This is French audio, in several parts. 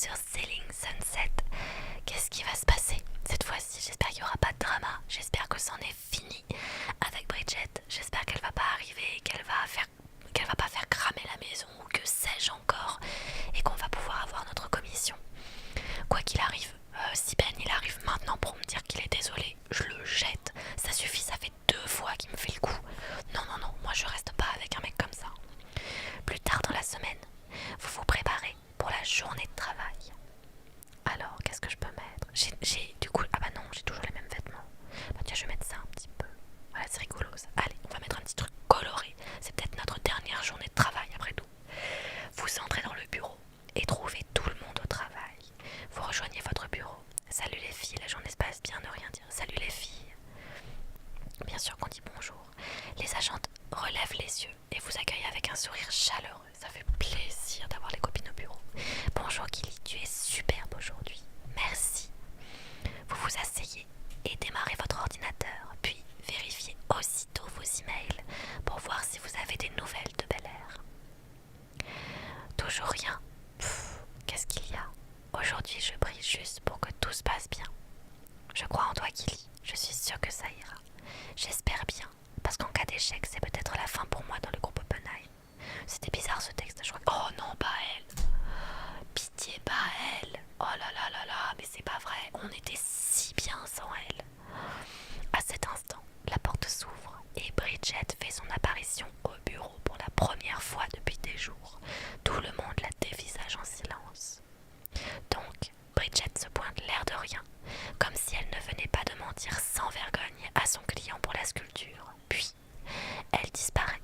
sur Selling Sunset. Qu'est-ce qui va se passer cette fois-ci? J'espère qu'il n'y aura pas de drama. J'espère que c'en est fini avec Bridget. J'espère qu'elle va pas arriver, qu'elle va pas faire cramer la maison ou que sais-je encore, et qu'on va pouvoir avoir notre commission. Quoi qu'il arrive, si Ben il arrive maintenant pour me dire qu'il est désolé, je le jette. Ça suffit, ça fait 2 fois qu'il me fait le coup. Non, non, non, moi je reste pas avec un mec comme ça. Plus tard dans la semaine, vous vous préparez pour la journée de travail. Alors, qu'est-ce que je peux mettre? J'ai du coup... Ah bah non, j'ai toujours les mêmes vêtements. Bah tiens, je vais mettre ça un petit peu. Voilà, c'est rigolo ça. Allez, on va mettre un petit truc coloré. C'est peut-être notre dernière journée de travail après tout. Vous entrez dans le bureau et trouvez tout le monde au travail. Vous rejoignez votre bureau. Salut les filles, la journée se passe bien, ne rien dire. Salut les filles. Bien sûr qu'on dit bonjour. Les agentes relèvent les yeux et vous accueillent avec un sourire chaleureux. Ça fait plaisir d'avoir les copines au bureau. Bonjour Kelly, tu es superbe aujourd'hui. Merci. Vous vous asseyez et démarrez votre ordinateur, puis vérifiez aussitôt vos emails pour voir si vous avez des nouvelles de Bel Air. Toujours rien. Qu'est-ce qu'il y a? Aujourd'hui, je prie juste pour que tout se passe bien. Je crois en toi, Kelly. Je suis sûre que ça ira. J'espère bien, parce qu'en cas d'échec, c'est peut-être la fin pour moi dans le groupe Oppenheim. C'était bizarre ce texte, je crois. Oh non, pas elle. Pitié, pas elle. Oh là là là là, mais c'est pas vrai. On était si bien sans elle. À cet instant, la porte s'ouvre et Bridget fait son apparition au bureau pour la première fois depuis des jours. Tout le monde la dévisage en silence. Donc, Bridget se pointe l'air de rien, comme si elle ne venait pas de mentir sans vergogne à son client pour la sculpture. Puis, elle disparaît.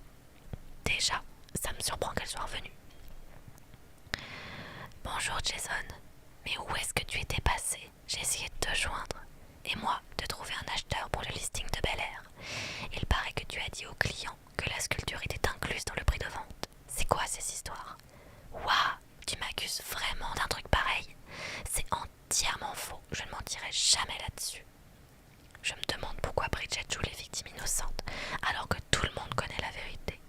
Déjà, ça me surprend qu'elle soit revenue. Bonjour Jason, mais où est-ce que tu étais passé? J'ai essayé de te joindre. Et moi, de trouver un acheteur pour le listing de Bel Air. Il paraît que tu as dit au client que la sculpture était incluse dans le prix de vente. C'est quoi ces histoires? Waouh, tu m'accuses vraiment d'un truc pareil? C'est entièrement faux, je ne mentirai jamais là-dessus. Je me demande pourquoi Bridget joue les victimes innocentes, alors que tout le monde connaît la vérité.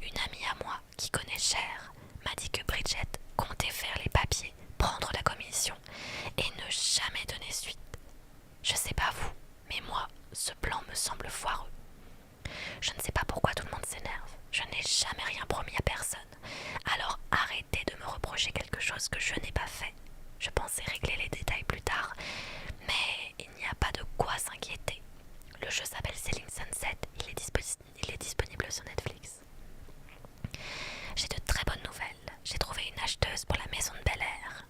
Une amie à moi, qui connaît Cher, m'a dit que Bridget comptait faire les papiers, prendre la commission, et ne jamais donner suite. Je sais pas vous, mais moi, ce plan me semble foireux. Je ne sais pas pourquoi tout le monde s'énerve. Je n'ai jamais rien promis à personne. Alors arrêtez de me reprocher quelque chose que je n'ai pas fait. Je pensais régler les détails plus tard, mais il n'y a pas de quoi s'inquiéter. Le jeu s'appelle Selling Sunset, il est disponible sur Netflix. J'ai de très bonnes nouvelles. J'ai trouvé une acheteuse pour la maison de Bel Air.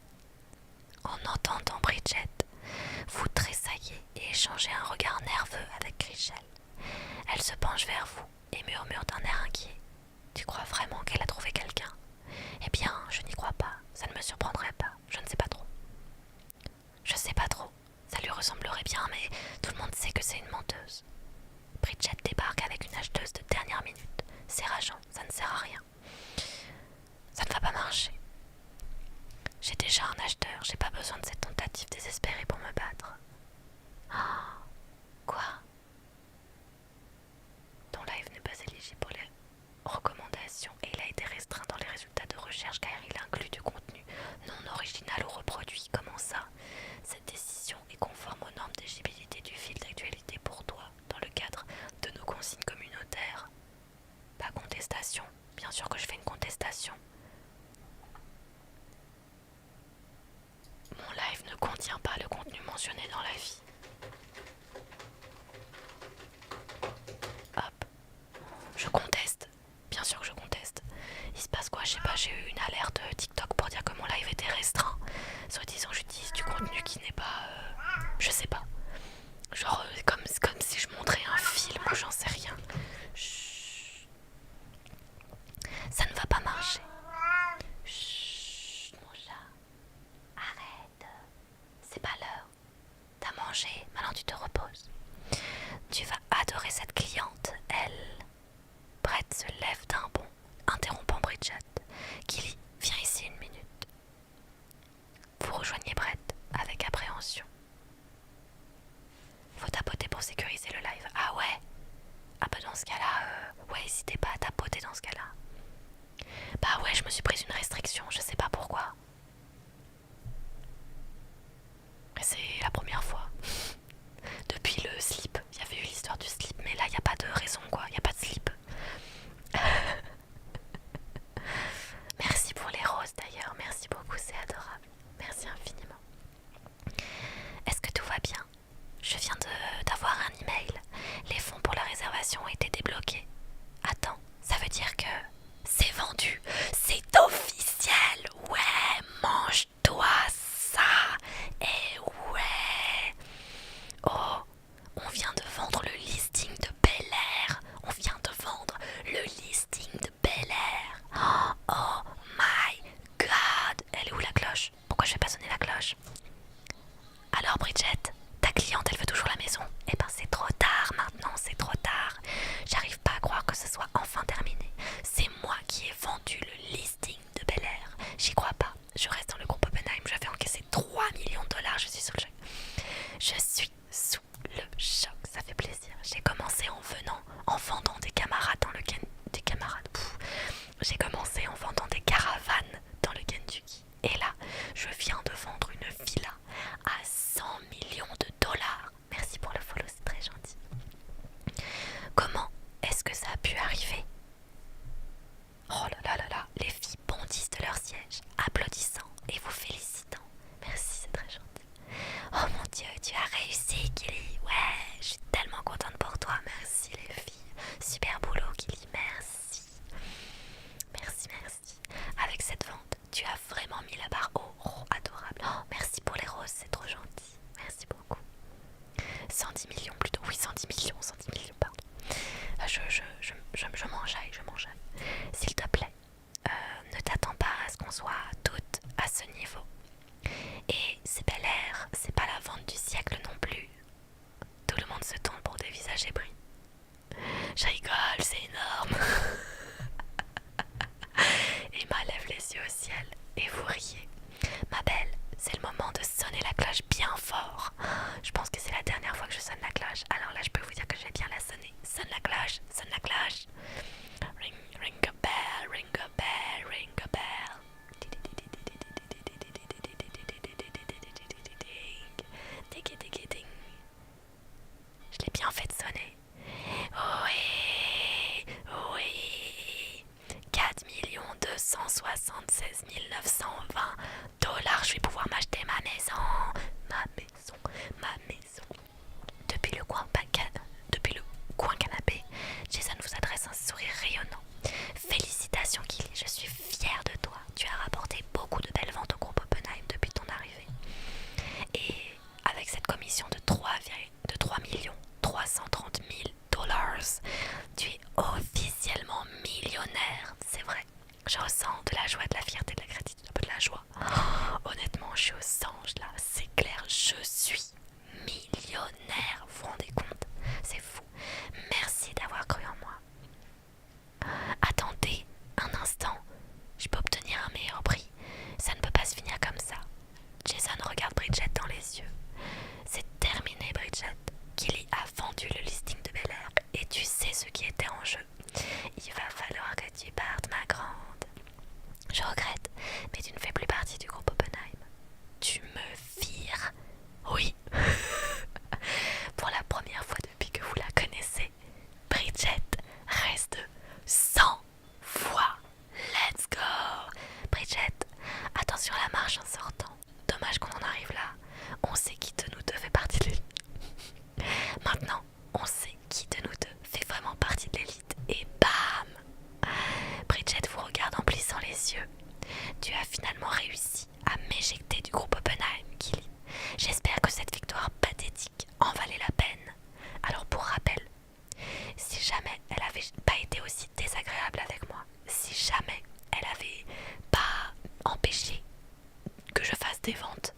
En entendant Bridget, vous tressaillez et échangez un regard nerveux avec Rachel. Elle se penche vers vous et murmure d'un air inquiet. Tu crois vraiment qu'elle a trouvé quelqu'un? Eh bien, je n'y crois pas. Ça ne me surprendrait pas. Je ne sais pas trop. Je sais pas trop. Ça lui ressemblerait bien, mais tout le monde sait que c'est une menteuse. Bridget débarque avec une acheteuse de dernière minute. C'est rageant, ça ne sert à rien. Ça ne va pas marcher. J'ai déjà un acheteur, j'ai pas besoin de cette tentative désespérée pour me battre. Ah, quoi? Ton live n'est pas éligible pour les recommandations et il a été restreint dans les résultats de recherche car il inclut du contenu non original ou reproduit. Comment ça? Cette décision est conforme aux normes d'éligibilité du fil d'actualité pour toi dans le cadre de nos consignes communautaires. Pas contestation. Bien sûr que je fais une contestation. Mon live ne contient pas le contenu mentionné dans l'avis. Hop. Je conteste. Bien sûr que je conteste. Il se passe quoi? Je sais pas, j'ai eu une alerte TikTok pour dire que mon live était restreint. Soit disant j'utilise du contenu qui n'est pas... je sais pas. Genre comme si je montrais un film ou j'en sais rien. Chut. Ça ne va pas marcher. Chut, mon chat. Arrête. C'est pas l'heure. T'as mangé? C'est moi qui ai vendu le listing de Bel Air. J'y crois pas. Je reste dans le groupe Oppenheim. Je vais encaisser 3 millions de dollars. Je suis sous le choc. Je suis sous le choc. Ça fait plaisir. J'ai commencé en vendant des camarades dans le des camarades. J'ai commencé en vendant des caravanes dans le Kentucky. Et là, je viens de vendre une villa à 100 millions de dollars. Merci pour le follow, c'est très gentil. Comment est-ce que ça a pu arriver? Oh là là là là, les filles bondissent de leur siège, applaudissant et vous félicitant. Merci, c'est très gentil. Oh mon Dieu, tu as réussi, Kelly. Ouais, je suis tellement contente pour toi. Merci les filles. Super boulot, Kelly. Merci. Merci, merci. Avec cette vente, tu as vraiment mis la barre haut. Oh, adorable. Oh, merci pour les roses, c'est trop gentil. Merci beaucoup. 110 millions plutôt. Oui, 110 millions, 110 millions, pardon. Je m'enjaille, je m'enjaille. S'il te plaît, ne t'attends pas à ce qu'on soit toutes à ce niveau. Et c'est Bel Air, c'est pas la vente du siècle non plus. Tout le monde se tourne pour des visages ébris. Je rigole, c'est énorme. Emma lève les yeux au ciel et vous riez. Ma belle, c'est le moment de sonner la cloche bien fort. Je pense que c'est la dernière fois que je sonne la cloche. Alors là, je peux vous dire que je vais bien la sonner. Sonne la cloche, sonne la cloche. Ring, ring a bell, ring a bell, ring a bell. Je l'ai bien fait sonner. Oui, oui. 4 276 920 dollars. Je vais pouvoir m'acheter ma maison. Ma maison, ma maison. Depuis le coin canapé, Jason vous adresse un sourire rayonnant. Félicitations, Kelly, je suis fière de toi. Tu as rapporté beaucoup de belles ventes au groupe Oppenheim depuis ton arrivée. Et avec cette commission de 3 330 000 dollars, tu es officiellement millionnaire. C'est vrai, je ressens de la joie, de la fierté, de la gratitude, un peu de la joie. Oh, honnêtement, je suis aux anges là, c'est clair, je suis millionnaire. Vous vous rendez compte? C'est fou. Merci d'avoir cru en moi. Attendez un instant, je peux obtenir un meilleur prix. Ça ne peut pas se finir comme ça. Jason regarde Bridget dans les yeux. C'est terminé, Bridget. Kelly a vendu le listing de Bel Air et tu sais ce qui était en jeu. Il va falloir que tu partes, ma grande. Je regrette, mais tu ne fais plus partie du groupe Oppenheim. Tu me vires? Oui. Pour la première fois depuis que vous la connaissez, Bridget reste 100 fois. Let's go. Bridget, attention à la marche en sortant. Dommage qu'on en arrive là. On sait qui de nous deux fait partie de l'élite. Maintenant, on sait qui de nous deux fait vraiment partie de l'élite. Et bam! Bridget vous regarde en plissant les yeux. Tu as finalement réussi à m'éjecter du groupe Oppenheim, Kelly. J'espère que cette victoire pathétique en valait la peine. Alors pour rappel, si jamais elle avait pas été aussi désagréable avec moi, si jamais elle avait pas empêché que je fasse des ventes,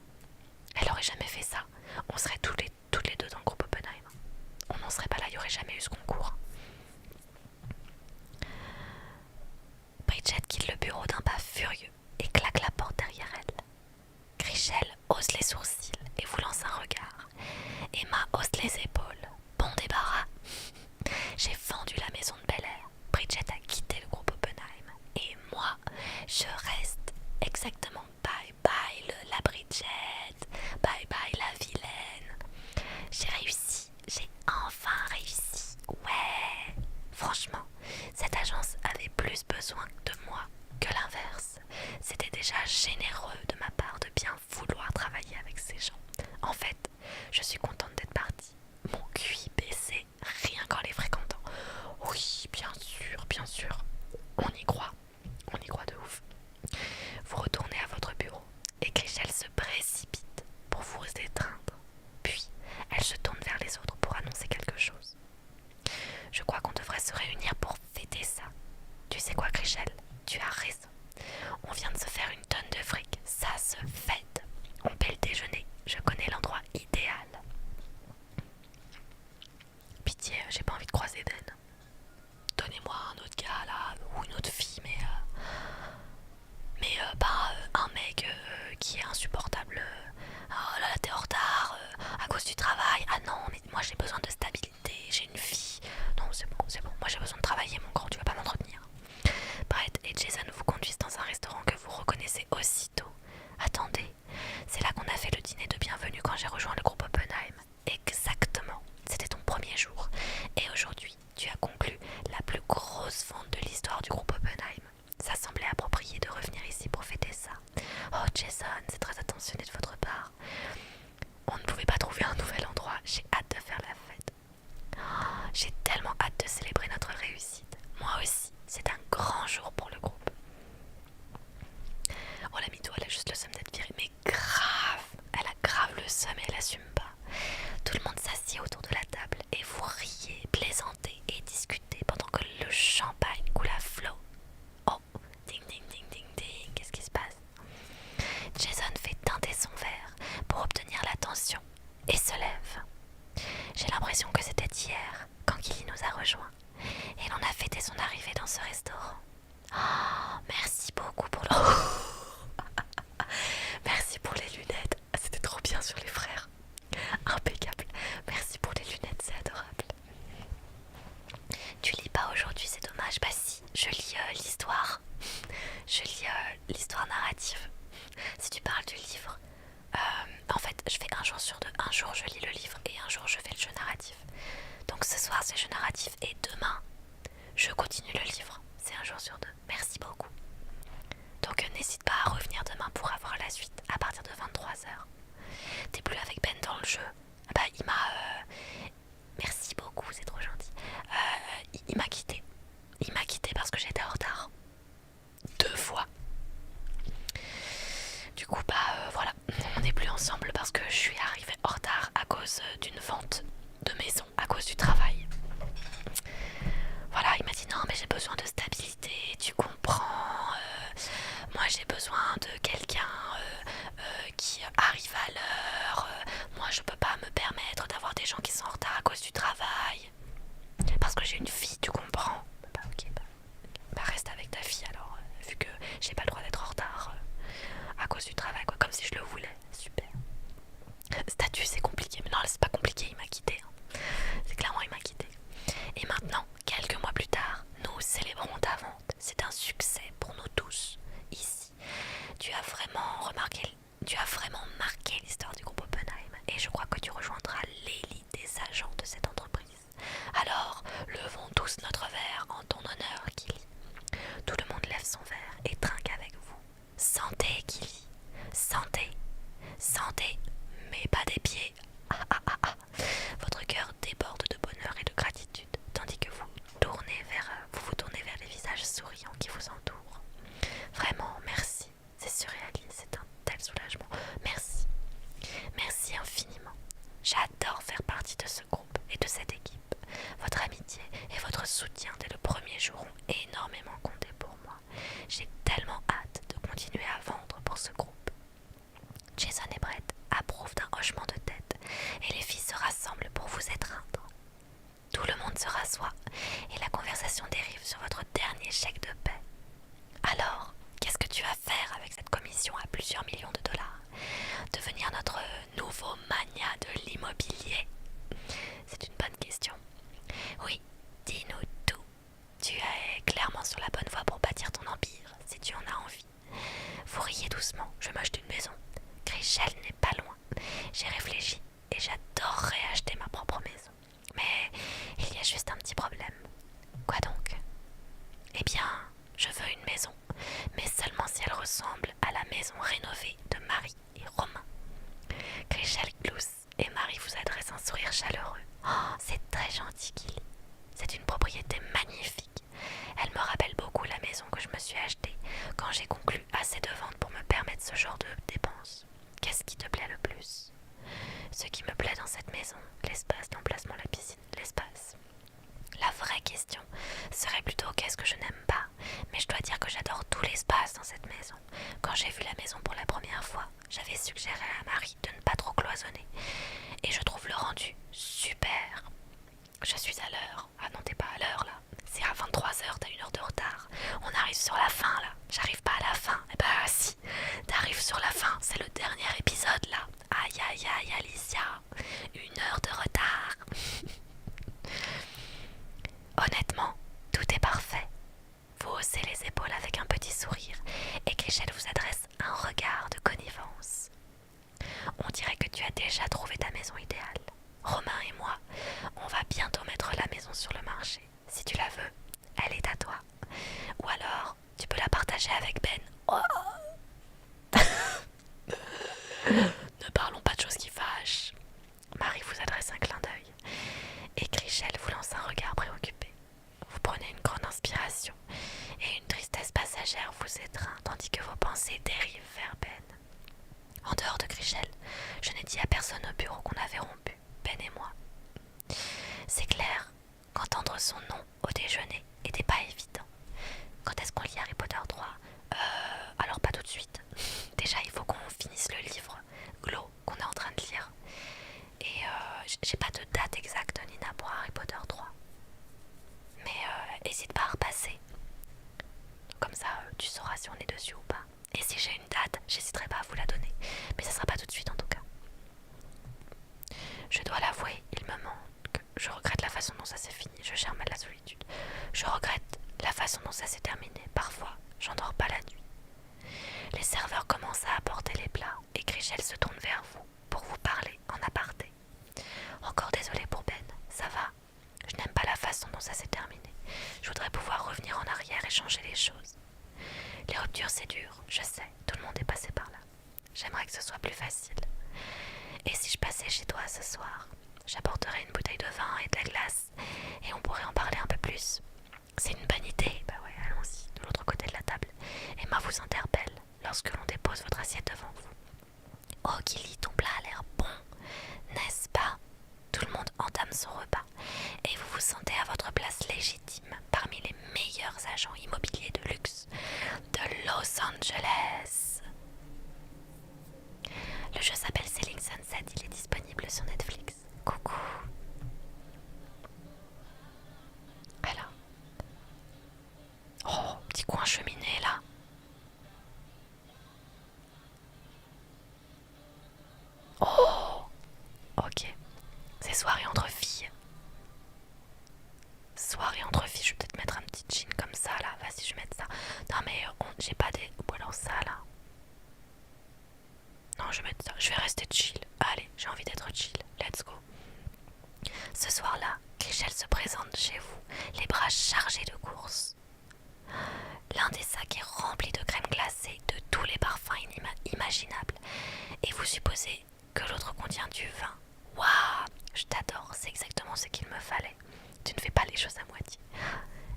elle aurait jamais fait ça. On serait toutes les deux dans le groupe Oppenheim. On n'en serait pas là, il n'y aurait jamais eu ce concours. Bridget quitte le bureau d'un pas furieux et claque la porte derrière elle. Chrishell hausse les sourcils et vous lance un regard. Emma hausse les épaules. Bon débarras. J'ai vendu la maison de Bel Air. Bridget a quitté le groupe Oppenheim. Et moi, je reste exactement bye bye la Bridget. Bye bye la vilaine. J'ai réussi. J'ai enfin réussi. Ouais. Franchement, cette agence avait plus besoin de moi que l'inverse. C'était déjà généreux de ma part de bien vouloir travailler avec ces gens. En fait, je suis contente d'être partie. Mon QI baissait rien qu'en les fréquentant. Oui, bien sûr. On y croit de ouf. Vous retournez à votre bureau et Chrishell se précipite pour vous étreindre. Puis, elle se tourne vers les autres pour annoncer quelque chose. Je crois qu'on devrait se réunir pour fêter ça. Tu sais quoi, Chrishell? Tu as raison. On vient de se faire une tonne de fric. Ça se fête. On paie le déjeuner. Je connais l'endroit idéal. Pitié, j'ai pas envie de croiser Ben. Donnez-moi un autre gars là, ou une autre jour pour le groupe. Oh la mytho, elle a juste le seum d'être virée, mais grave, elle a grave le seum et elle assume pas. Tout le monde s'assied autour de la table et vous riez, plaisantez et discutez pendant que le champagne coule à flot. Oh, ding ding ding ding ding, qu'est-ce qui se passe? Jason fait teinter son verre pour obtenir l'attention et se lève. J'ai l'impression que c'était hier quand Killy nous a rejoints et l'on a fêté son arrivée dans ce restaurant. Oh, merci beaucoup pour le... Merci pour les lunettes. C'était trop bien sur les frères. Impeccable. Merci pour les lunettes, c'est adorable. Tu lis pas aujourd'hui, c'est dommage. Bah si, je lis l'histoire. Je lis l'histoire narrative. Si tu parles du livre, en fait, je fais un jour sur deux. Un jour, je lis le livre et un jour, je fais le jeu narratif. Donc ce soir, c'est le jeu narratif et demain, je continue le livre. C'est un jour sur deux. Merci beaucoup. Donc n'hésite pas à revenir demain pour avoir la suite à partir de 23h. T'es plus avec Ben dans le jeu? Bah il m'a... Merci beaucoup, c'est trop gentil. Il m'a quitté. Il m'a quitté parce que j'étais en retard. 2 fois. Du coup voilà, on n'est plus ensemble parce que je suis arrivée en retard à cause d'une vente de maison, à cause du travail. Voilà, il m'a dit non mais j'ai besoin de stabilité, tu comprends, moi j'ai besoin de quelqu'un qui arrive à l'heure, moi je peux pas me permettre d'avoir des gens qui sont en retard à cause du travail, parce que j'ai une fille, tu comprends. Bah ok, bah reste avec ta fille alors, vu que j'ai pas le droit d'être en retard à cause du travail, quoi, comme si je le voulais, super. Statut c'est compliqué, mais non c'est pas compliqué, il m'a quitté, hein. C'est clairement il m'a quitté. Et maintenant, quelques mois plus tard, nous célébrons ta vente. C'est un succès pour nous tous, ici. Tu as vraiment marqué l'histoire du groupe Oppenheim et je crois que tu rejoindras l'élite des agents de cette entreprise. Alors, levons tous notre verre en ton honneur, Killy. Tout le monde lève son verre et trinque avec vous. Santé, Killy. Santé. Santé. Mais pas des pieds. Ah ah ah ah. Votre cœur déborde de bonheur et de gratitude, tandis que vous vous tournez vers les visages souriants qui vous entourent. Vraiment, merci. C'est surréaliste, c'est un tel soulagement. Merci. Merci infiniment. J'adore faire partie de ce groupe et de cette équipe. Votre amitié et votre soutien dès le premier jour ont énormément compté pour moi. J'ai tellement hâte de continuer à vendre pour ce groupe. Jason et Brett approuvent d'un hochement de tête et les filles se rassemblent pour vous étreindre. Tout le monde se rassoit et la conversation dérive sur votre dernier chèque de paie. Alors, qu'est-ce que tu vas faire avec cette commission à plusieurs millions de dollars? Devenir notre nouveau mania de l'immobilier? C'est une bonne question. Oui, dis-nous tout. Tu es clairement sur la bonne voie pour bâtir ton empire, si tu en as envie. Vous riez doucement, je m'achète une maison. Chrishell n'est pas loin. J'ai réfléchi et j'adorerais acheter ma propre maison. Mais il y a juste un petit problème. Quoi donc? Eh bien, je veux une maison, mais seulement si elle ressemble à la maison rénovée de Marie et Romain. Chrishell glousse et Marie vous adresse un sourire chaleureux. Oh, c'est très gentil, Killy. C'est une propriété magnifique. Elle me rappelle beaucoup la maison que je me suis achetée quand j'ai conclu assez de ventes pour me permettre ce genre de dépenses. Qu'est-ce qui te plaît le plus? Ce qui me plaît dans cette maison, l'espace, l'emplacement, la piscine, l'espace. La vraie question serait plutôt qu'est-ce que je n'aime pas, mais je dois dire que j'adore tout l'espace dans cette maison. Quand j'ai vu la maison pour la première fois, j'avais suggéré à Marie de ne pas trop cloisonner, et je trouve le rendu super. Je suis à l'heure. Ah non, t'es pas à l'heure là. C'est à 23h, t'as 1 heure de retard. On arrive sur la fin là. J'arrive pas à la fin. Eh bah si, t'arrives sur la fin. C'est le dernier épisode là. Aïe aïe aïe Alicia. 1 heure de retard. Honnêtement, tout est parfait. Vous haussez les épaules avec un petit sourire et Chrishell vous adresse un regard de connivence. On dirait que tu as déjà trouvé ta maison idéale. Romain et moi, on va bientôt mettre la maison sur le marché. Si tu la veux, elle est à toi. Ou alors, tu peux la partager avec Ben. Oh ne parlons pas de choses qui fâchent. Marie vous adresse un clin d'œil et Chrishell vous lance un regard préoccupé. Vous prenez une grande inspiration et une triste chair vous étreint tandis que vos pensées dérivent vers Ben. En dehors de Grichel, je n'ai dit à personne au bureau qu'on avait rompu, Ben et moi. C'est clair qu'entendre son nom au déjeuner n'était pas évident. Quand est-ce qu'on lit Harry Potter 3 Alors pas tout de suite. Déjà il faut qu'on finisse le livre Glo qu'on est en train de lire. Et j'ai pas de date exacte Nina pour Harry Potter 3. Mais hésite pas à repasser. Comme ça tu sauras si on est dessus ou pas. Et si j'ai une date, j'hésiterai pas à vous la donner. Mais ça sera pas tout de suite en tout cas. Je dois l'avouer, il me manque. Je regrette la façon dont ça s'est fini. Je germe à la solitude. Je regrette la façon dont ça s'est terminé. Parfois, j'endors pas la nuit. Les serveurs commencent à apporter les plats et Grichel se tourne vers vous pour vous parler en aparté. Encore désolée pour Ben, ça va. Je n'aime pas la façon dont ça s'est terminé. Je voudrais pouvoir revenir en arrière et changer les choses. Les ruptures c'est dur, je sais, tout le monde est passé par là. J'aimerais que ce soit plus facile. Et si je passais chez toi ce soir, j'apporterais une bouteille de vin et de la glace et on pourrait en parler un peu plus. C'est une bonne idée, bah ouais, allons-y, de l'autre côté de la table. Emma vous interpelle lorsque l'on dépose votre assiette devant vous. Oh Gilly, ton plat a l'air bon, n'est-ce pas? Tout le monde entame son repas et vous vous sentez à votre place légitime parmi les meilleurs agents immobiliers de luxe de Los Angeles. Le jeu s'appelle Selling Sunset, il est disponible sur Netflix. Coucou. Alors. Oh, petit coin cheminée là. Oh, ok. C'est soirée entre filles. Soirée entre filles, je vais peut-être mettre un petit jean comme ça là. Vas-y, je vais mettre ça. Non mais j'ai pas des... Ou alors ça là. Non, je vais mettre ça. Je vais rester chill. Allez, j'ai envie d'être chill. Let's go. Ce soir-là, Grichel se présente chez vous, les bras chargés de courses. L'un des sacs est rempli de crème glacée, de tous les parfums imaginables. Et vous supposez que l'autre contient du vin. Waouh, je t'adore, c'est exactement ce qu'il me fallait. Tu ne fais pas les choses à moitié.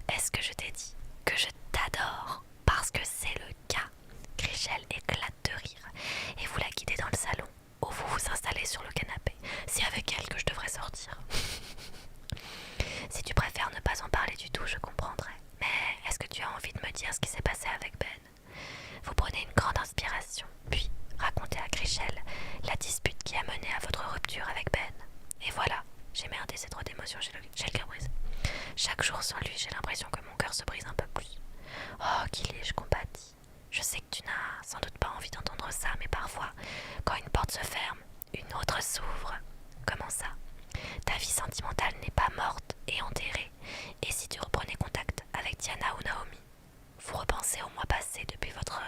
Est-ce que je t'ai dit que je t'adore? Parce que c'est le cas. Grichel éclate de rire et vous la guidez dans le salon où vous vous installez sur le canapé. C'est avec elle que je devrais sortir. Si tu préfères ne pas en parler du tout, je comprendrai. Mais est-ce que tu as envie de me dire ce qui s'est passé avec Ben? Vous prenez une grande inspiration, puis racontez à Grichel la dispute qui a mené à votre rupture avec Ben. Et voilà, j'ai merdé, c'est trop d'émotions, j'ai le cœur brisé. Chaque jour sans lui, j'ai l'impression que mon cœur se brise un peu plus. Oh, Gilly, je compatis. Je sais que tu n'as sans doute pas envie d'entendre ça, mais parfois, quand une porte se ferme, une autre s'ouvre. Comment ça? Ta vie sentimentale n'est pas morte et enterrée. Et si tu reprenais contact avec Diana ou Naomi, vous repensez au mois passé depuis votre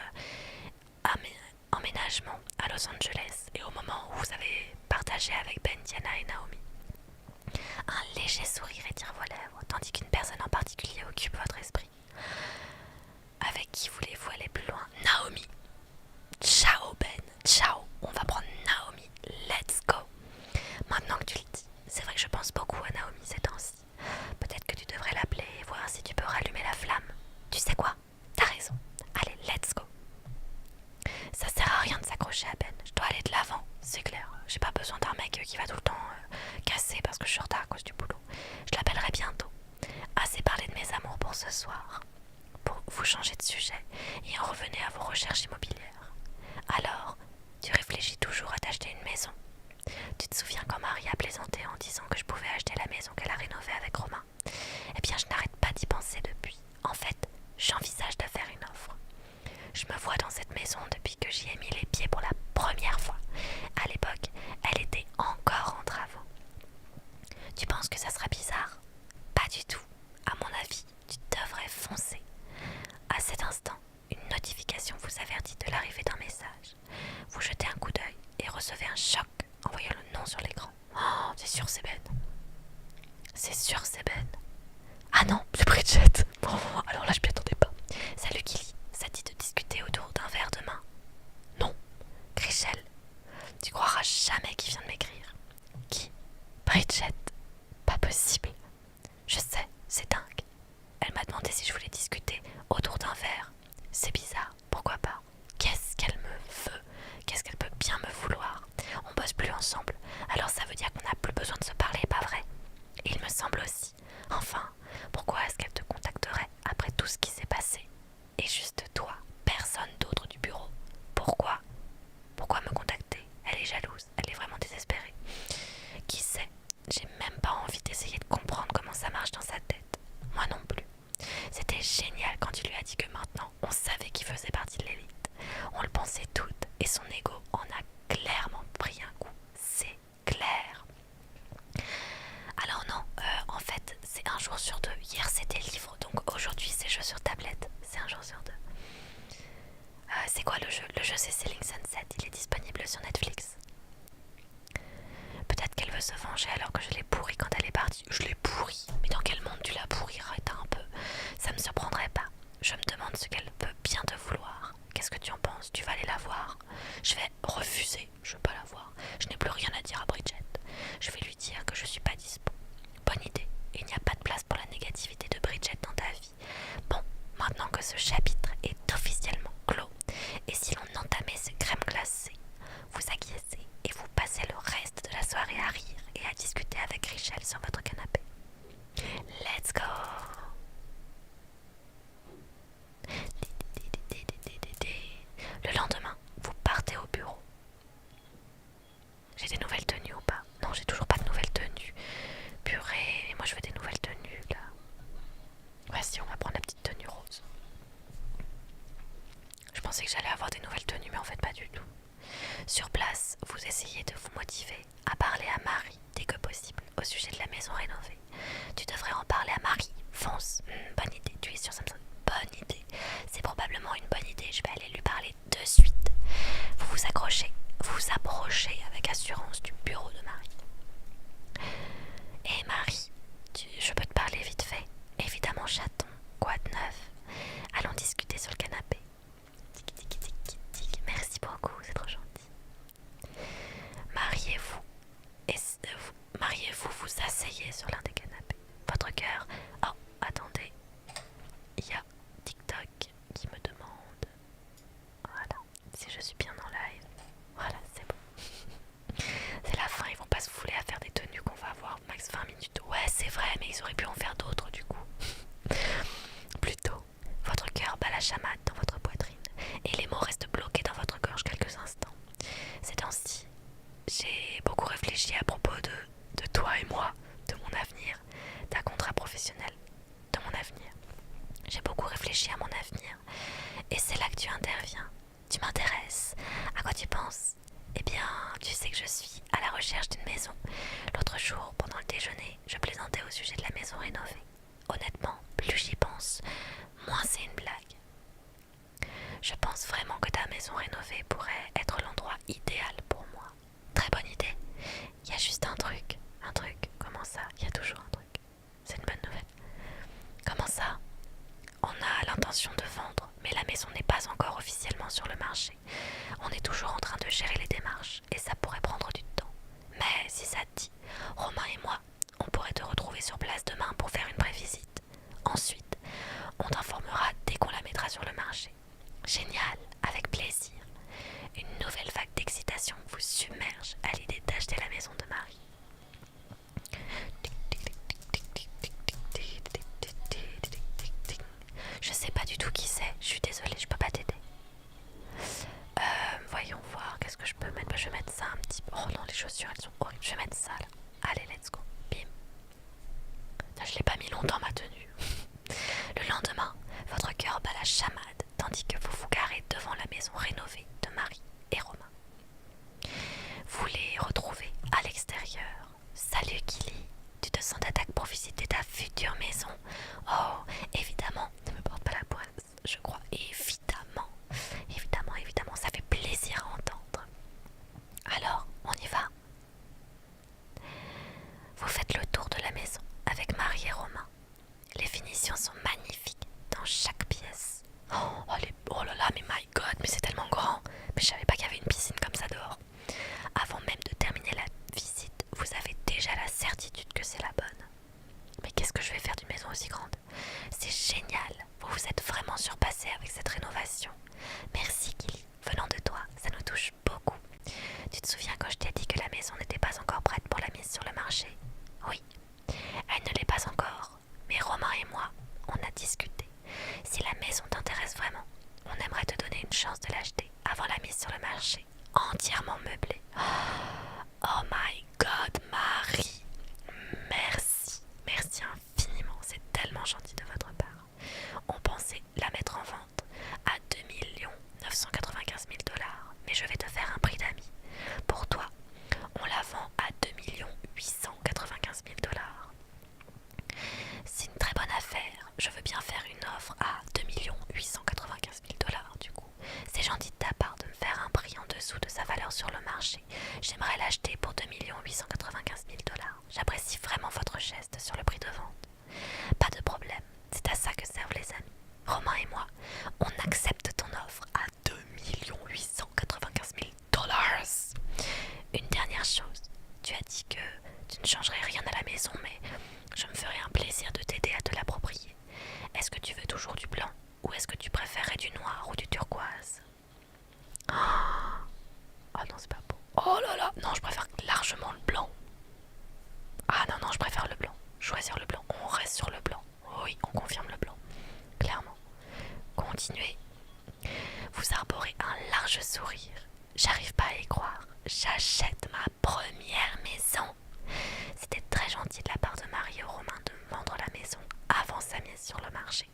emménagement à Los Angeles et au moment où vous avez partagé avec Ben, Diana et Naomi. Un léger sourire étire vos lèvres, tandis qu'une personne en particulier occupe votre esprit. Avec qui voulez-vous aller plus loin? Naomi. Ciao Ben, ciao. On va prendre Naomi. Let's go. Maintenant que tu le dis, c'est vrai que je pense beaucoup à Naomi ces temps-ci. Peut-être que tu devrais l'appeler et voir si tu peux rallumer la flamme. Tu sais quoi? T'as raison. Allez, let's go. Ça sert à rien de s'accrocher à Ben. Je dois aller de l'avant, c'est clair. J'ai pas besoin d'un mec qui va tout le temps casser parce que je suis en retard à cause du boulot. Je l'appellerai bientôt. Assez parlé de mes amours pour ce soir. Pour vous changer de sujet et en revenez à vos recherches immobilières. Alors, tu réfléchis toujours à t'acheter une maison. Tu te souviens quand Marie a plaisanté en disant que je pouvais acheter la maison qu'elle a rénovée avec Romain? Eh bien, je n'arrête pas d'y penser depuis. En fait, j'envisage de faire une offre. Je me vois dans cette maison depuis que j'y ai mis les pieds pour la première fois. À l'époque, elle était encore en travaux. Tu penses que ça sera bizarre? Pas du tout. À mon avis, tu devrais foncer. À cet instant, une notification vous avertit de l'arrivée d'un message. Vous jetez un coup d'œil et recevez un choc en voyant le nom sur l'écran. Oh, c'est sûr, c'est Ben. C'est sûr, c'est Ben. Ah non, c'est Bridget. Bon, alors là, je m'y attendais pas. Salut passer un jour sur deux. C'est quoi le jeu? Le jeu c'est Selling Sunset, il est disponible sur Netflix. Peut-être qu'elle veut se venger alors que je l'ai pourri quand elle est partie. Je l'ai pourri? Mais dans quel monde tu la pourriras un peu? Ça me surprendrait pas. Je me demande ce qu'elle peut bien te vouloir. Qu'est-ce que tu en penses? Tu vas aller la voir? Je vais refuser, je veux pas la voir. Je n'ai plus rien à dire à Bridget. Je vais lui dire que je suis pas dispo. Bonne idée. Il n'y a pas de place pour la négativité de Bridget dans ta vie. Bon, maintenant que ce chapitre est officiellement clos, et si l'on entamait ce crème glacée, vous acquiescez et vous passez le reste de la soirée à rire et à discuter avec Richelle sur votre canapé. Let's go! Le lendemain, vous partez au bureau. J'ai des nouvelles tenues ou pas? Non, j'ai toujours pas de nouvelles tenues. Purée, moi je veux des nouvelles tenues là. Ouais, si, on va prendre la petite tenue rose. Je pensais que j'allais avoir des nouvelles tenues, mais en fait pas du tout. Sur place, vous essayez de vous motiver à parler à Marie dès que possible au sujet de la maison rénovée. Tu devrais en parler à Marie. Fonce. Bonne idée. Tu es sur Samsung. Bonne idée. C'est probablement une bonne idée. Je vais aller lui parler de suite. Vous vous accrochez. Vous vous approchez avec assurance du bureau de Marie. Et Marie, je peux te parler vite fait? Évidemment, chaton. Quoi de neuf? Allons discuter sur le canapé. Tic, tic, tic, tic, tic. Merci beaucoup, c'est trop gentil. Mariez-vous. Mariez-vous, vous asseyez sur l'un des canapés. Votre cœur... Oh, attendez. Il y a TikTok qui me demande... Voilà, si je suis bien en live. Voilà, c'est bon. C'est la fin, ils vont pas se fouler à faire des tenues qu'on va avoir max 20 minutes. Ouais, c'est vrai, mais ils auraient pu en faire d'autres du coup. Plutôt, votre cœur bat la chamade dans votre poitrine et les mots restent bloqués dans votre gorge quelques instants. Ces temps-ci, j'ai beaucoup réfléchi à propos de toi et moi, de mon avenir, d'un contrat professionnel, de mon avenir. J'ai beaucoup réfléchi à mon avenir et c'est là que tu interviens. Tu m'intéresses. À quoi tu penses? Eh bien, tu sais que je suis à la recherche d'une maison. L'autre jour, pendant le déjeuner, je plaisantais au sujet de la maison rénovée. Honnêtement, plus j'y pense, moins c'est une blague. Je pense vraiment que ta maison rénovée pourrait être l'endroit idéal pour moi. Très bonne idée. Il y a juste un truc. Un truc. Comment ça? Il y a toujours un truc. C'est une bonne nouvelle. Comment ça? On a l'intention de vendre, mais la maison n'est pas encore officiellement sur le marché. On est toujours en train de gérer les démarches et ça pourrait prendre du temps. Mais si ça te dit, Romain et moi, on pourrait te retrouver sur place demain pour faire une prévisite. Ensuite, on t'informera dès qu'on la mettra sur le marché. Génial, avec plaisir. Une nouvelle vague d'excitation vous submerge à l'idée d'acheter la maison de Marie. Je sais pas du tout qui c'est, je suis désolée, je peux pas t'aider. Voyons voir, qu'est-ce que je peux mettre? Je vais mettre ça un petit peu. Oh non, les chaussures elles sont horribles, je vais mettre ça là. Allez, let's go, bim. Je l'ai pas mis longtemps ma tenue. Le lendemain, votre cœur bat la chamade tandis que vous vous garez devant la maison rénovée de Marie et Romain. Vous les retrouvez à l'extérieur. Salut Kili, tu te sens d'attaque pour visiter ta future maison? Oh, évidemment, ne me porte pas la poisse, je crois. Évidemment, évidemment, évidemment, ça fait plaisir à entendre. Alors, on y va? Vous faites le tour de la maison avec Marie et Romain. Les finitions sont magnifiques dans chaque pièce. Oh là là, mais my god, mais c'est tellement grand. Mais je savais pas qu'il y avait une piscine comme ça dehors. Avant même de terminer la visite, vous avez déjà la certitude que c'est la bonne. Mais qu'est-ce que je vais faire d'une maison aussi grande? C'est génial, vous vous êtes vraiment surpassé avec cette rénovation. Merci Gil, venant de toi, ça nous touche beaucoup. Tu te souviens quand je t'ai dit que la maison n'était pas encore prête pour la mise sur le marché? Oui, elle ne l'est pas encore, mais Romain et moi, on a discuté. Si la maison t'intéresse vraiment, on aimerait te donner une chance de l'acheter avant la mise sur le marché, entièrement meublée. Oh my god, Marie, merci, merci infiniment, c'est tellement gentil de votre part. On pensait la mettre en vente à 2 995 000 $, mais je vais te faire un prix d'amis. Pour toi, on la vend à 2 895 000 $. C'est une très bonne affaire. Je veux bien faire une offre à 2 895 meilleur sur le marché. J'aimerais l'acheter pour 2 895 000 $. J'apprécie vraiment votre geste sur le prix de vente. Pas de problème, c'est à ça que servent les amis. Romain et moi, on accepte ton offre à 2 895 000 $. Une dernière chose, tu as dit que tu ne changerais rien à la maison, mais je me ferais un plaisir de t'aider à te l'approprier. Est-ce que tu veux toujours du blanc ou est-ce que tu préférerais du noir ou du turquoise? Ah non, c'est pas beau. Oh là là, non, je préfère largement le blanc. Ah non, non, je préfère le blanc. Choisir le blanc, on reste sur le blanc. Oui, on confirme le blanc, clairement. Continuez. Vous arborez un large sourire. J'arrive pas à y croire. J'achète ma première maison. C'était très gentil de la part de Marie et Romain de vendre la maison avant sa mise sur le marché.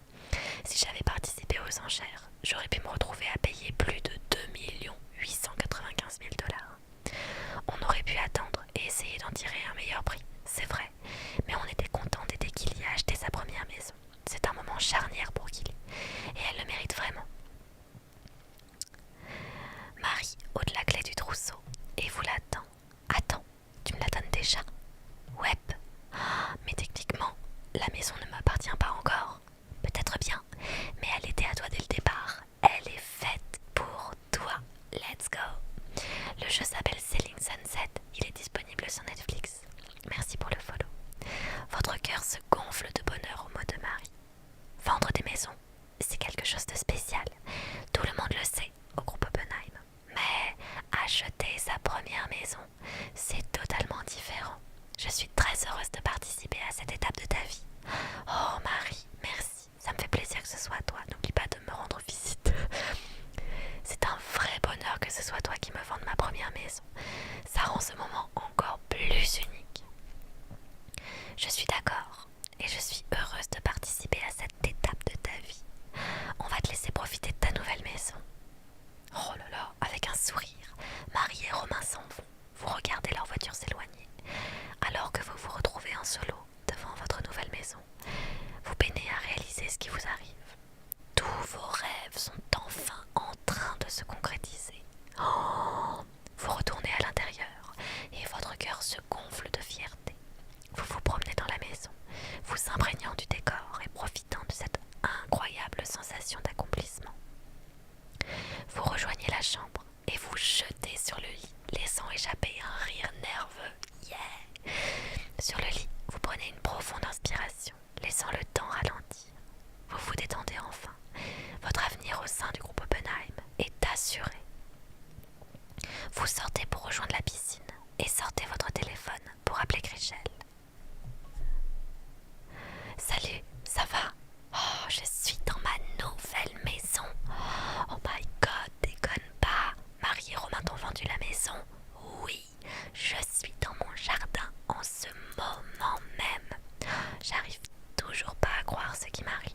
Si j'avais participé aux enchères, j'aurais pu me retrouver à payer plus de 2 895 000 $. On aurait pu attendre et essayer d'en tirer un meilleur prix, c'est vrai, mais on était content d'aider Kylie à acheter sa première maison. C'est un moment charnière pour Kylie, et elle le mérite vraiment. Marie ôte la clé du trousseau et vous l'attend. Attends, tu me la donnes déjà? Ouais. Mais techniquement, la maison ne m'appartient pas encore. Peut-être bien, mais elle était à toi dès le départ. Elle est faite pour toi. Let's go. Le jeu s'appelle Selling Sunset. Il est disponible sur Netflix. Merci pour le follow. Votre cœur se gonfle de bonheur au mot de Marie. Vendre des maisons, c'est quelque chose de spécial. Tout le monde le sait au groupe Oppenheim. Mais acheter sa première maison, c'est totalement différent. Je suis très heureuse de participer à cette étape de ta vie. Oh Marie, merci. Ça me fait plaisir que ce soit toi. N'oublie pas de me rendre visite. C'est un vrai bonheur que ce soit toi qui me vende ma première maison. Ça rend ce moment encore plus unique. Je suis d'accord et je suis heureuse de participer à cette étape de ta vie. On va te laisser profiter de ta nouvelle maison. Oh là là, avec un sourire, Marie et Romain s'en vont. Vous regardez leur voiture s'éloigner. Alors que vous vous retrouvez en solo devant votre nouvelle maison, vous peinez à réaliser ce qui vous arrive. Tous vos rêves sont enfin en train de se concrétiser. Oh, vous retournez à l'intérieur et votre cœur se gonfle de fierté. Vous vous promenez dans la maison, vous imprégnant du décor et profitant de cette incroyable sensation d'accomplissement. Vous rejoignez la chambre et vous jetez sur le lit, laissant échapper un rire nerveux. Yeah! Sur le lit, vous prenez une profonde inspiration, laissant le temps ralentir. Vous vous détendez enfin. Votre avenir au sein du groupe Oppenheim est assuré. Vous sortez pour rejoindre la piscine et sortez votre téléphone pour appeler Chrishell. Salut, ça va? Oh, je suis dans ma nouvelle maison. Oh my god, déconne pas. Marie et Romain t'ont vendu la maison? Oui, je suis dans mon jardin en ce moment même. J'arrive toujours pas à croire ce qui m'arrive.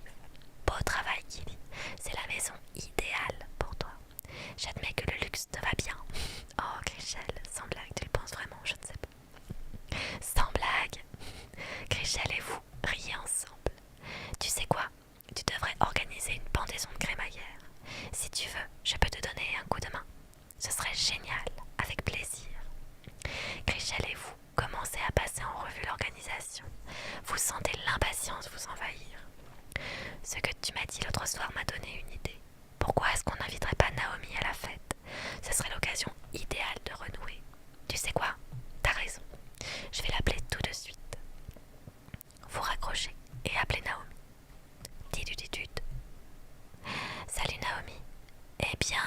Beau travail, Kylie. C'est la maison idéale pour toi. J'admets que le luxe te va bien. Oh, Chrishell, sans blague, tu le penses vraiment? Je ne sais pas. Sans blague. Chrishell et vous, riez ensemble. Tu sais quoi? Tu devrais organiser une pendaison de crémaillère. Si tu veux, je peux te donner un coup de main. Ce serait génial, avec plaisir. Chrishell et vous commencez à passer en revue l'organisation. Vous sentez l'impatience vous envahir. Ce que tu m'as dit l'autre soir m'a donné une idée. Pourquoi est-ce qu'on n'inviterait pas Naomi à la fête? Ce serait l'occasion idéale de renouer. Tu sais quoi? T'as raison. Je vais l'appeler tout de suite. Vous raccrochez et appelez Naomi. Salut Naomi. Eh bien,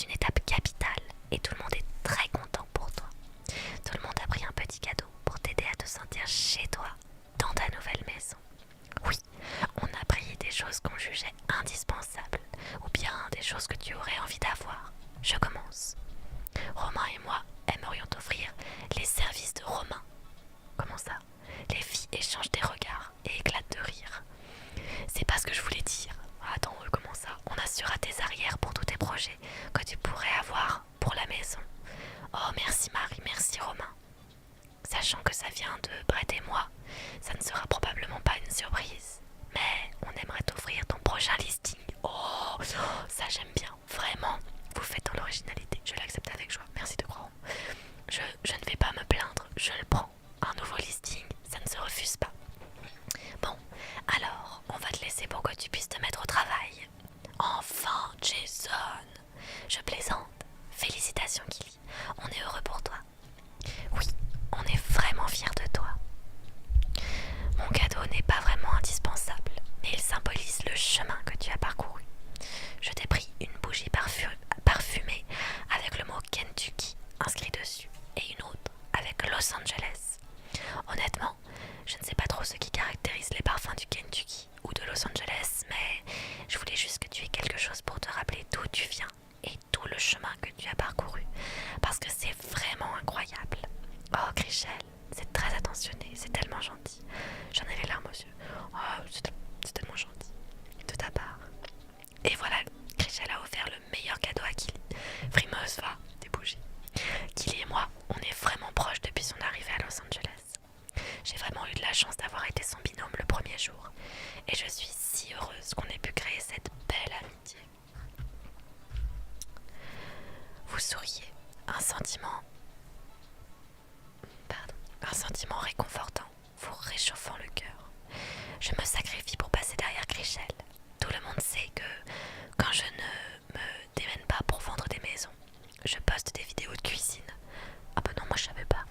C'est une étape capitale et tout le monde est très content pour toi. Tout le monde a pris un petit cadeau pour t'aider à te sentir chez toi, dans ta nouvelle maison. Oui, on a pris des choses qu'on jugeait indispensables ou bien des choses que tu aurais envie d'avoir. Je commence. Romain et moi aimerions t'offrir les services de Romain. Comment ça? Les filles échangent des regards et éclatent de rire. C'est pas ce que je voulais dire. Attends, comment ça? On assurera tes arrières pour tous tes projets que tu pourrais avoir pour la maison. Oh, merci Marie, merci Romain. Sachant que ça vient de Brett et moi, ça ne sera probablement pas une surprise. Mais on aimerait t'offrir ton prochain listing. Oh, ça j'aime bien, vraiment. Vous faites dans l'originalité, je l'accepte avec joie. Merci de croire. Je ne vais pas me plaindre, je le prends. Un nouveau listing, ça ne se refuse pas. Bon, alors, on va te laisser pour que tu puisses te mettre au travail. Enfin, Jason. Je plaisante. Félicitations, Killy. On est heureux pour toi. Oui, on est vraiment fiers de toi. Mon cadeau n'est pas vraiment indispensable, mais il symbolise le chemin que tu as parcouru. Je t'ai pris une bougie parfumée avec le mot Kentucky inscrit dessus et une autre avec Los Angeles. Honnêtement, je ne sais pas trop ce qui caractérise les parfums du Kentucky ou de Los Angeles, mais je voulais juste que tu aies quelque chose pour te rappeler d'où tu viens et tout le chemin que tu as parcouru, parce que c'est vraiment incroyable. Oh, Chrishell, c'est très attentionné, c'est tellement gentil. J'en ai les larmes aux yeux. Oh, c'est tellement gentil de ta part. Et voilà, Chrishell a offert le meilleur cadeau à Killy. Frimeuse, va, des bougies. Killy et moi, on est vraiment proches depuis son arrivée à Los Angeles. J'ai vraiment eu de la chance d'avoir été son binôme le premier jour. Et je suis si heureuse qu'on ait pu créer cette belle amitié. Vous souriez, un sentiment réconfortant, vous réchauffant le cœur. Je me sacrifie pour passer derrière Chrishell. Tout le monde sait que quand je ne me démène pas pour vendre des maisons, je poste des vidéos de cuisine. Ah bah non, moi je savais pas.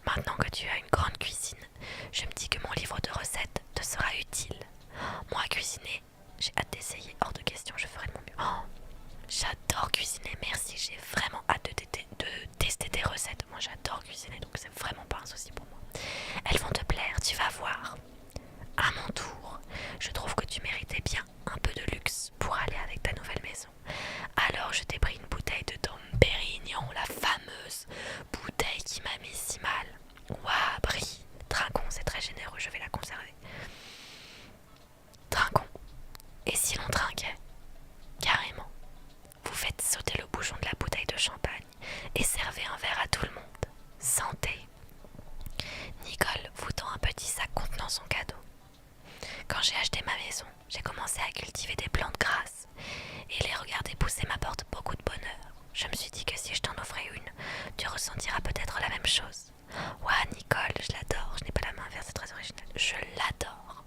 Maintenant que tu as une grande cuisine, je me dis que mon livre de recettes te sera utile. Moi, cuisiner, j'ai hâte d'essayer. Hors de question, je ferai de mon mieux. Oh, j'adore cuisiner, merci. J'ai vraiment hâte de tester tes recettes. Moi, j'adore cuisiner, donc c'est vraiment pas un souci pour moi. Elles vont te plaire, tu vas voir. À mon tour, je trouve que tu méritais bien un peu de luxe pour aller avec ta nouvelle maison. Alors, je t'ai pris une bouteille de Dom Pérignon, la fameuse bouteille qui m'a mis si mal. Ouah, Brie, trinquons, c'est très généreux, je vais la conserver. Trinquons. Et si l'on trinquait? Carrément. Vous faites sauter le bouchon de la bouteille de champagne et servez un verre à tout le monde. Santé. Nicole vous tend un petit sac contenant son cadeau. Quand j'ai acheté ma maison, j'ai commencé à cultiver des plantes grasses et les regarder pousser m'apporte beaucoup de bonheur. Je me suis dit que si je t'en offrais une, tu ressentiras peut-être la même chose. Ouah, Nicole, je l'adore. Je n'ai pas la main verte, c'est très original. Je l'adore.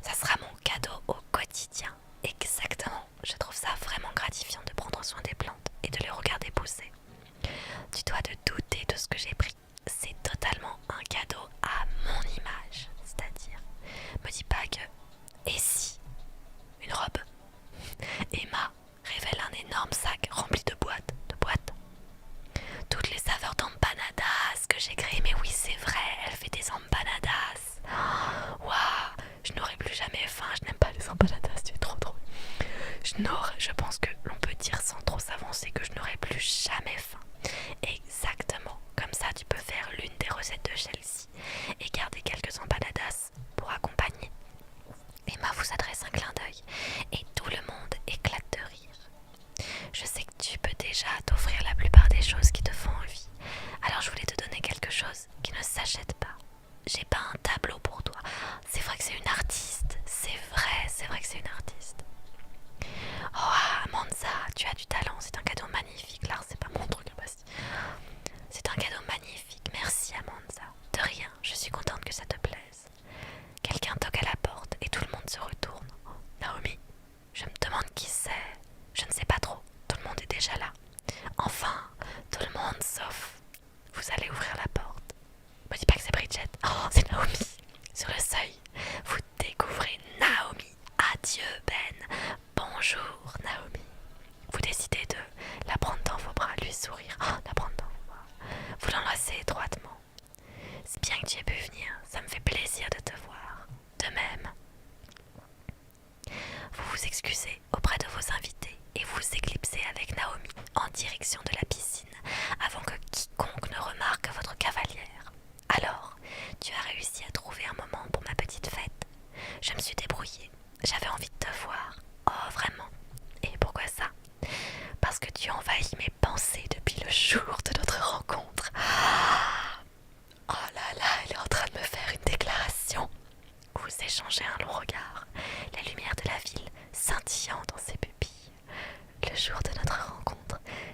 Ça sera mon cadeau au quotidien. Exactement. Je trouve ça vraiment gratifiant de prendre soin des plantes et de les regarder pousser. Tu dois te douter de ce que j'ai pris. C'est totalement un cadeau à mon image. C'est-à-dire, me dis pas que... Et si une robe. Emma révèle un énorme sac rempli de boîtes. Toutes les saveurs d'empanadas que j'ai créées. Mais oui, c'est vrai, elle fait des empanadas. Waouh, je n'aurai plus jamais faim. Je n'aime pas les empanadas, tu es trop drôle. Je pense que l'on peut dire sans trop s'avancer que je n'aurai plus jamais faim. Exactement, comme ça tu peux faire l'une des recettes de Chelsea et garder quelques empanadas pour accompagner. Emma vous adresse un clin d'œil et tout le monde éclate de rire. Je sais que tu peux déjà t'offrir la plupart des choses qui te font envie. Alors je voulais te donner quelque chose qui ne s'achète pas. J'ai pas un tableau pour toi. C'est vrai que c'est une artiste. C'est vrai que c'est une artiste. Oh, Amanza, tu as du talent. C'est un cadeau magnifique. Là, c'est pas mon truc. C'est un cadeau magnifique. Merci, Amanza. De rien, je suis contente que ça te plaise. Quelqu'un toque à la porte et tout le monde se retourne. Naomi, je me demande qui c'est. Je ne sais pas trop. Tout le monde est déjà là. Enfin, tout le monde sauf... Vous allez ouvrir la porte. Me dis pas que c'est Bridget. Oh, c'est Naomi. Sur le seuil, vous découvrez Naomi. Adieu, Ben. Bonjour, Naomi. Vous décidez de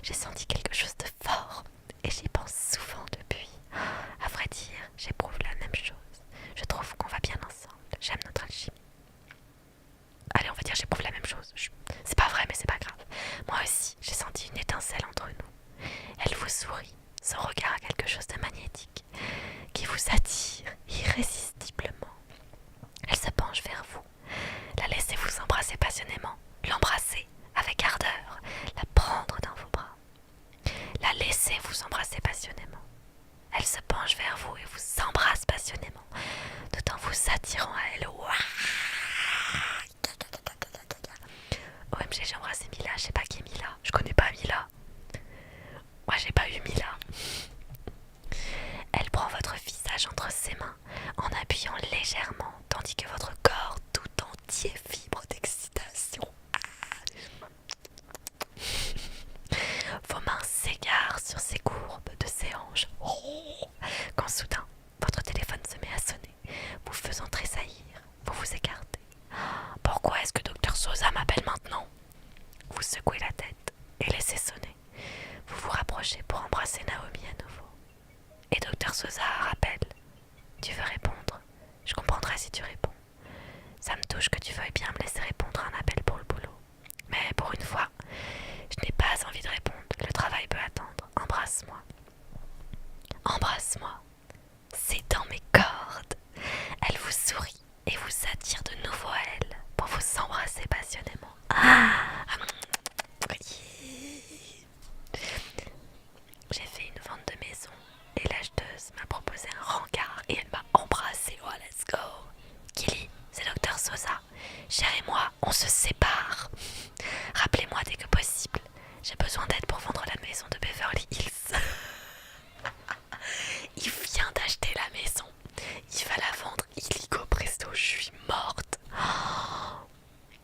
J'ai senti quelque chose de fort et j'y pense souvent depuis. À vrai dire, j'éprouve la même chose. Je trouve qu'on va bien ensemble. J'aime notre alchimie. Allez, on va dire j'éprouve la même chose. C'est pas vrai, mais c'est pas grave. Moi aussi, j'ai senti une étincelle entre nous. Elle vous sourit. Son regard a quelque chose de magnétique qui vous attire irrésistiblement. Elle se penche vers vous. La laissez vous embrasser passionnément. L'embrasser avec ardeur. La prendre dans vos bras. La laissez vous embrasser passionnément. Elle se penche vers vous et vous embrasse passionnément, tout en vous attirant à elle. OMG, j'ai embrassé Mila, je sais pas qui est Mila. Je connais pas Mila. Moi, j'ai pas eu Mila. Elle prend votre visage entre ses mains en appuyant légèrement, tandis que votre corps tout entier vibre d'excitation. Vos mains s'égarent sur ses courbes de ses hanches. Quand soudain, votre téléphone se met à sonner, vous faisant tressaillir. Vous vous écartez. Pourquoi est-ce que Dr Sosa m'appelle maintenant? Vous secouez la tête et laissez sonner. Vous vous rapprochez pour embrasser Naomi à nouveau. Et Dr Sosa rappelle. Tu veux répondre? Je comprendrai si tu réponds. Ça me touche que tu veuilles bien me laisser répondre à un appel pour le boulot. Mais pour une fois, je n'ai pas envie de répondre. Le travail peut attendre. Embrasse-moi. Embrasse-moi. C'est dans mes cordes. Elle vous sourit et vous attire de nouveau à elle pour vous embrasser passionnément. J'ai fait une vente de maison et l'acheteuse m'a proposé un rencard et elle m'a embrassé. Oh, let's go. Kelly, c'est Dr Sosa. Cher et moi, on se sépare. Rappelez-moi dès que possible. J'ai besoin d'aide pour vendre la maison de Beverly Hills. Il vient d'acheter la maison. Il va la vendre illico presto. Je suis morte.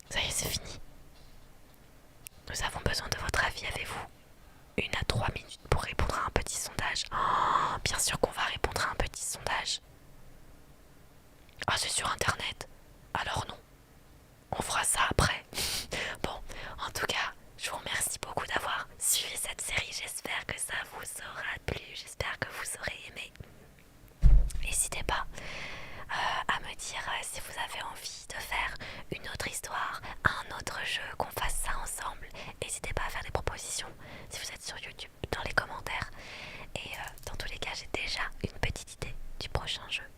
Ça y est, c'est fini. Nous avons besoin de votre avis. Avez-vous 1 à 3 minutes pour répondre à un petit sondage? Bien sûr qu'on va répondre à un petit sondage. Ah, c'est sur internet. Alors non. On fera ça après. Bon, en tout cas, je vous remercie beaucoup d'avoir suivi cette série. J'espère que ça vous aura plu. J'espère que vous aurez aimé. N'hésitez pas à me dire si vous avez envie de faire une autre histoire, un autre jeu, qu'on fasse ça ensemble. N'hésitez pas à faire des propositions si vous êtes sur YouTube dans les commentaires. Et dans tous les cas, j'ai déjà une petite idée du prochain jeu.